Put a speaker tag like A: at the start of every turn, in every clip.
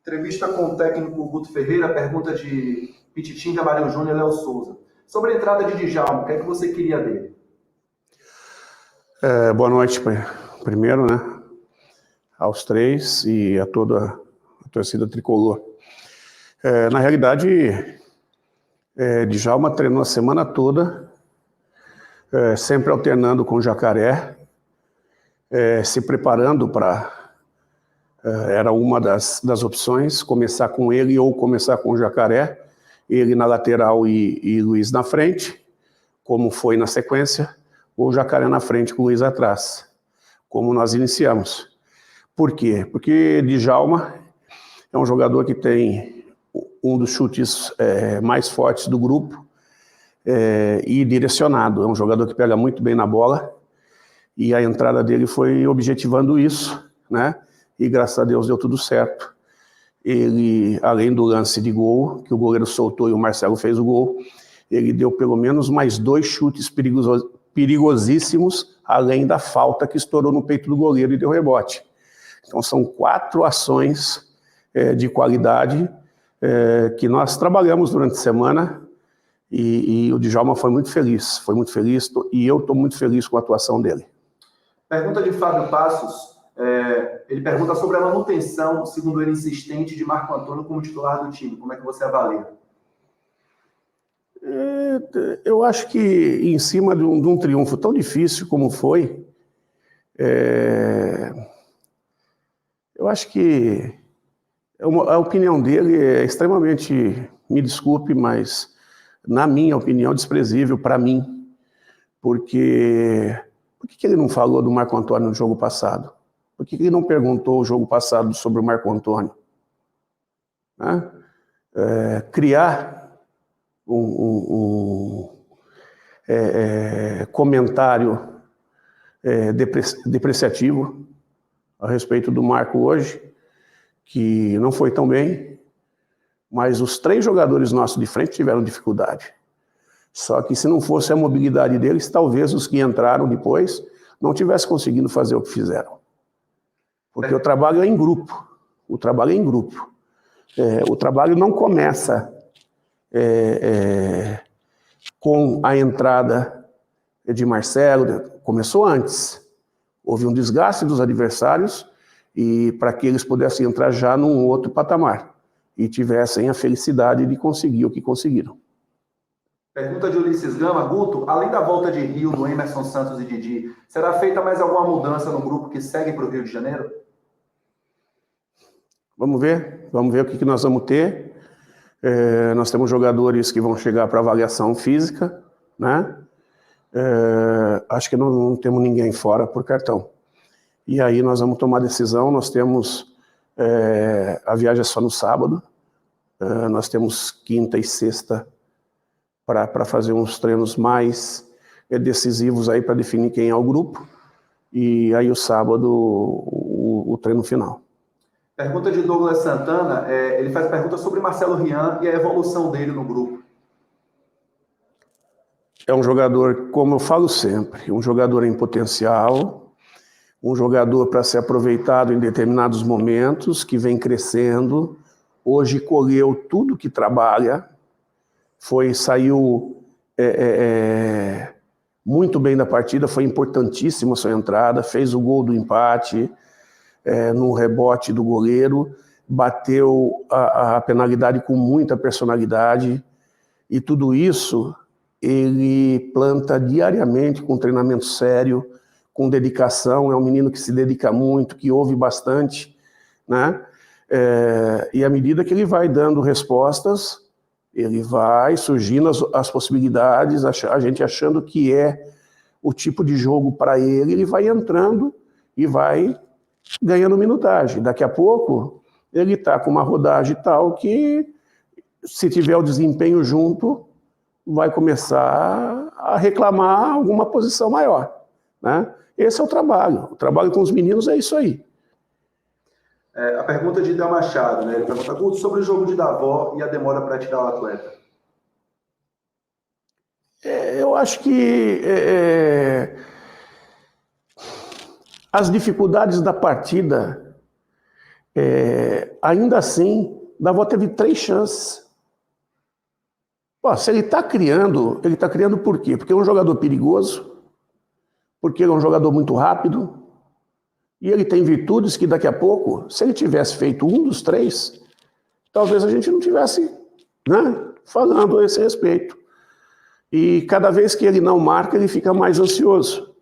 A: Entrevista com o técnico Guto Ferreira, pergunta de Pititim, Gabriel Júnior e Léo Souza. Sobre a entrada de Djalma, o que é que você queria dele?
B: Boa noite, primeiro, né, aos três e a toda a torcida tricolor. Na realidade, Djalma treinou a semana toda, sempre alternando com o Jacaré, se preparando para... era uma das opções, começar com ele ou começar com o Jacaré, ele na lateral e Luiz na frente, como foi na sequência, ou o Jacaré na frente com o Luiz atrás, como nós iniciamos. Por quê? Porque Djalma é um jogador que tem um dos chutes mais fortes do grupo e direcionado. É um jogador que pega muito bem na bola e a entrada dele foi objetivando isso, né? E graças a Deus deu tudo certo. Ele, além do lance de gol, que o goleiro soltou e o Marcelo fez o gol, ele deu pelo menos mais 2 chutes perigosíssimos, além da falta que estourou no peito do goleiro e deu rebote. Então são 4 ações de qualidade que nós trabalhamos durante a semana e o Djalma foi muito feliz e eu estou muito feliz com a atuação dele.
A: Pergunta de Fábio Passos, ele pergunta sobre a manutenção, segundo ele, insistente de Marco Antônio como titular do time. Como é que você avalia?
B: Eu acho que em cima de um triunfo tão difícil como foi, eu acho que a opinião dele é extremamente, me desculpe, mas na minha opinião, desprezível para mim, porque por que ele não falou do Marco Antônio no jogo passado? Por que ele não perguntou o jogo passado sobre o Marco Antônio? Criar um comentário depreciativo a respeito do Marco hoje, que não foi tão bem, mas os 3 jogadores nossos de frente tiveram dificuldade. Só que se não fosse a mobilidade deles, talvez os que entraram depois não tivessem conseguido fazer o que fizeram. Porque o trabalho é em grupo. O trabalho é em grupo. O trabalho não começa com a entrada de Marcelo, começou antes. Houve um desgaste dos adversários e para que eles pudessem entrar já num outro patamar e tivessem a felicidade de conseguir o que conseguiram.
A: Pergunta de Ulisses Gama. Guto, além da volta de Rio, do Emerson Santos e Didi, será feita mais alguma mudança no grupo que segue para o Rio de Janeiro?
B: Vamos ver o que nós vamos ter. Nós temos jogadores que vão chegar para avaliação física, né? Acho que não temos ninguém fora por cartão. E aí nós vamos tomar decisão. Nós temos a viagem é só no sábado, nós temos quinta e sexta para fazer uns treinos mais decisivos aí para definir quem é o grupo, e aí o sábado o treino final.
A: Pergunta de Douglas Santana, ele faz pergunta sobre Marcelo Rian e a evolução dele no grupo.
B: É um jogador, como eu falo sempre, um jogador em potencial, um jogador para ser aproveitado em determinados momentos, que vem crescendo. Hoje colheu tudo que trabalha, saiu muito bem da partida, foi importantíssima a sua entrada, fez o gol do empate, no rebote do goleiro, bateu a penalidade com muita personalidade, e tudo isso ele planta diariamente com treinamento sério, com dedicação. É um menino que se dedica muito, que ouve bastante, né? E à medida que ele vai dando respostas, ele vai surgindo as possibilidades, a gente achando que é o tipo de jogo para ele, ele vai entrando e vai ganhando minutagem. Daqui a pouco, ele está com uma rodagem tal que, se tiver o desempenho junto, vai começar a reclamar alguma posição maior, né? Esse é o trabalho com os meninos é isso aí.
A: A pergunta de Del Machado, né? Ele pergunta, Guto, sobre o jogo de Davó e a demora para tirar o atleta.
B: Eu acho que as dificuldades da partida ainda assim, Davó teve 3 chances. Pô, se ele está criando por quê? Porque é um jogador perigoso, porque ele é um jogador muito rápido, e ele tem virtudes que daqui a pouco, se ele tivesse feito um dos 3, talvez a gente não tivesse, né, falando a esse respeito. E cada vez que ele não marca, ele fica mais ansioso.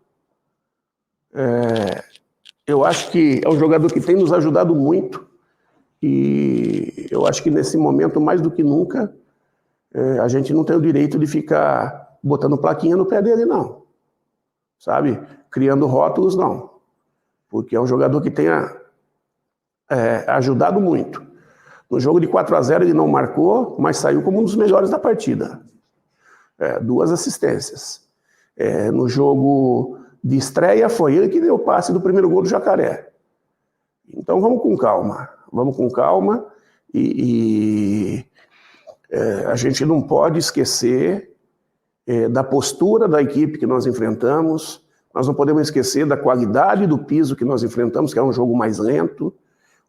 B: Eu acho que é um jogador que tem nos ajudado muito, e eu acho que nesse momento, mais do que nunca, a gente não tem o direito de ficar botando plaquinha no pé dele, não. Sabe? Criando rótulos, não. Porque é um jogador que tem ajudado muito. No jogo de 4-0 ele não marcou, mas saiu como um dos melhores da partida. 2 assistências. No jogo de estreia foi ele que deu o passe do primeiro gol do Jacaré. Então vamos com calma. Vamos com calma e a gente não pode esquecer da postura da equipe que nós enfrentamos. Nós não podemos esquecer da qualidade do piso que nós enfrentamos, que é um jogo mais lento,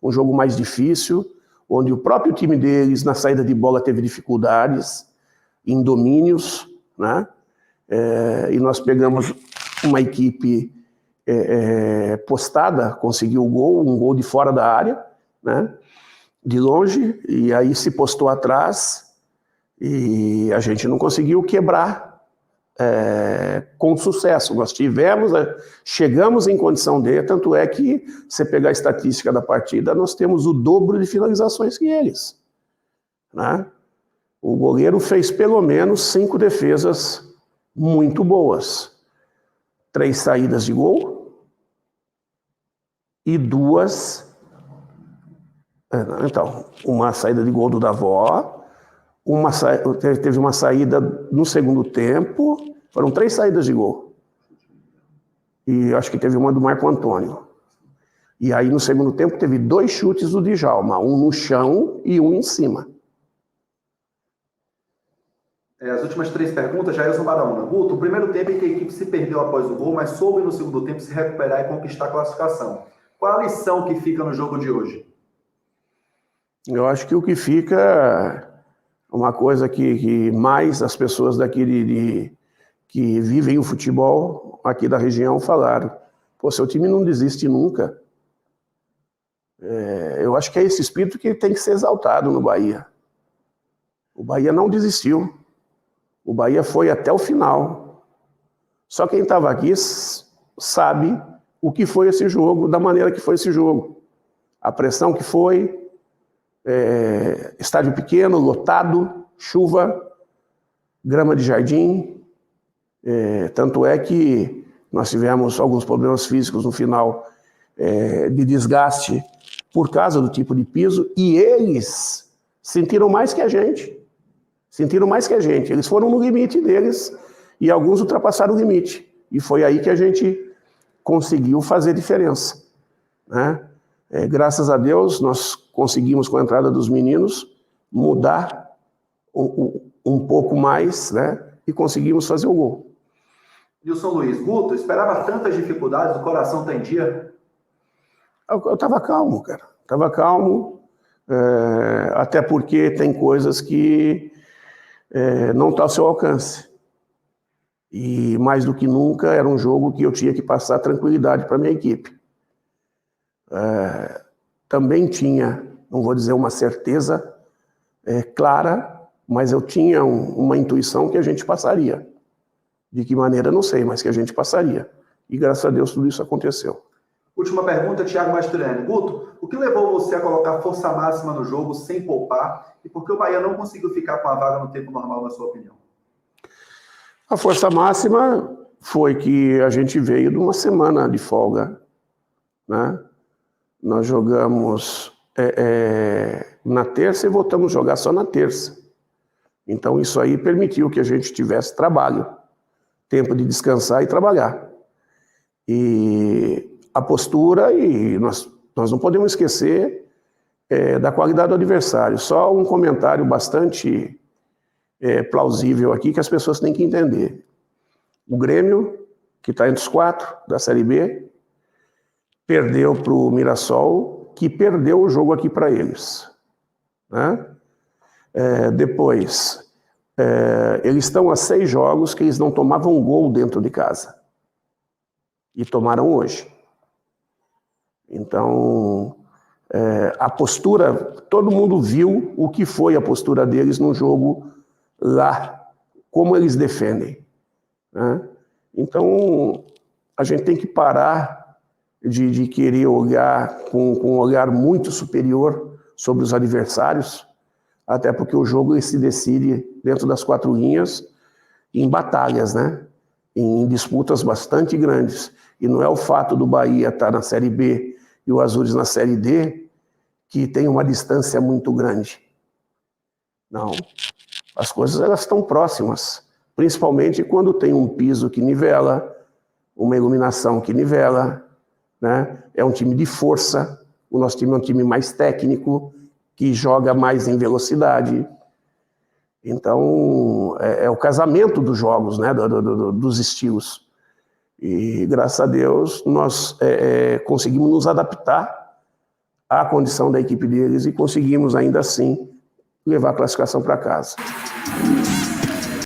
B: um jogo mais difícil, onde o próprio time deles, na saída de bola, teve dificuldades em domínios, né? E nós pegamos uma equipe postada, conseguiu um gol de fora da área, né? De longe, e aí se postou atrás, e a gente não conseguiu quebrar com sucesso. Nós chegamos em condição de, tanto é que, você pegar a estatística da partida, nós temos o dobro de finalizações que eles, né? O goleiro fez pelo menos 5 defesas muito boas. 3 saídas de gol e 2... Então, uma saída de gol do Davó, teve uma saída no segundo tempo, foram 3 saídas de gol. E acho que teve uma do Marco Antônio. E aí no segundo tempo teve 2 chutes do Djalma, um no chão e um em cima.
A: As últimas 3 perguntas, Jailson Baraúna. Guto, o primeiro tempo em que a equipe se perdeu após o gol, mas soube no segundo tempo se recuperar e conquistar a classificação. Qual a lição que fica no jogo de hoje?
B: Eu acho que o que fica, uma coisa que mais as pessoas daqui que vivem o futebol aqui da região falaram: pô, seu time não desiste nunca. Eu acho que é esse espírito que tem que ser exaltado no Bahia. O Bahia não desistiu. O Bahia foi até o final. Só quem estava aqui sabe o que foi esse jogo, da maneira que foi esse jogo. A pressão que foi, estádio pequeno, lotado, chuva, grama de jardim. Tanto é que nós tivemos alguns problemas físicos no final, de desgaste por causa do tipo de piso, e eles sentiram mais que a gente. Eles foram no limite deles e alguns ultrapassaram o limite. E foi aí que a gente conseguiu fazer diferença, né? Graças a Deus, nós conseguimos, com a entrada dos meninos, mudar um pouco mais, né? E conseguimos fazer o gol.
A: Nilson Luiz, Guto, esperava tantas dificuldades, o coração tá em dia?
B: Eu estava calmo, cara. Estava calmo, até porque tem coisas que não está ao seu alcance. E mais do que nunca era um jogo que eu tinha que passar tranquilidade para a minha equipe. Também tinha, não vou dizer uma certeza clara, mas eu tinha uma intuição que a gente passaria. De que maneira, não sei, mas que a gente passaria. E graças a Deus tudo isso aconteceu.
A: Última pergunta, Thiago Mastroianni. Guto, o que levou você a colocar força máxima no jogo sem poupar? E por que o Bahia não conseguiu ficar com a vaga no tempo normal, na sua opinião?
B: A força máxima foi que a gente veio de uma semana de folga, né? Nós jogamos na terça e voltamos a jogar só na terça. Então isso aí permitiu que a gente tivesse trabalho, tempo de descansar e trabalhar. E a postura, e nós não podemos esquecer da qualidade do adversário. Só um comentário bastante plausível aqui que as pessoas têm que entender. O Grêmio, que está entre os 4 da Série B, perdeu para o Mirassol que perdeu o jogo aqui para eles, né? Depois, eles estão a 6 jogos que eles não tomavam gol dentro de casa. E tomaram hoje. Então, a postura, todo mundo viu o que foi a postura deles no jogo lá, como eles defendem, né? Então, a gente tem que parar de querer olhar com um olhar muito superior sobre os adversários, até porque o jogo ele se decide dentro das 4 linhas em batalhas, né? Em disputas bastante grandes. E não é o fato do Bahia estar na Série B e o Azures na Série D que tem uma distância muito grande. Não. As coisas elas estão próximas, principalmente quando tem um piso que nivela, uma iluminação que nivela, né? É um time de força, o nosso time é um time mais técnico, que joga mais em velocidade. Então, é o casamento dos jogos, né? Dos estilos. E, graças a Deus, nós conseguimos nos adaptar à condição da equipe deles e conseguimos, ainda assim, levar a classificação para casa.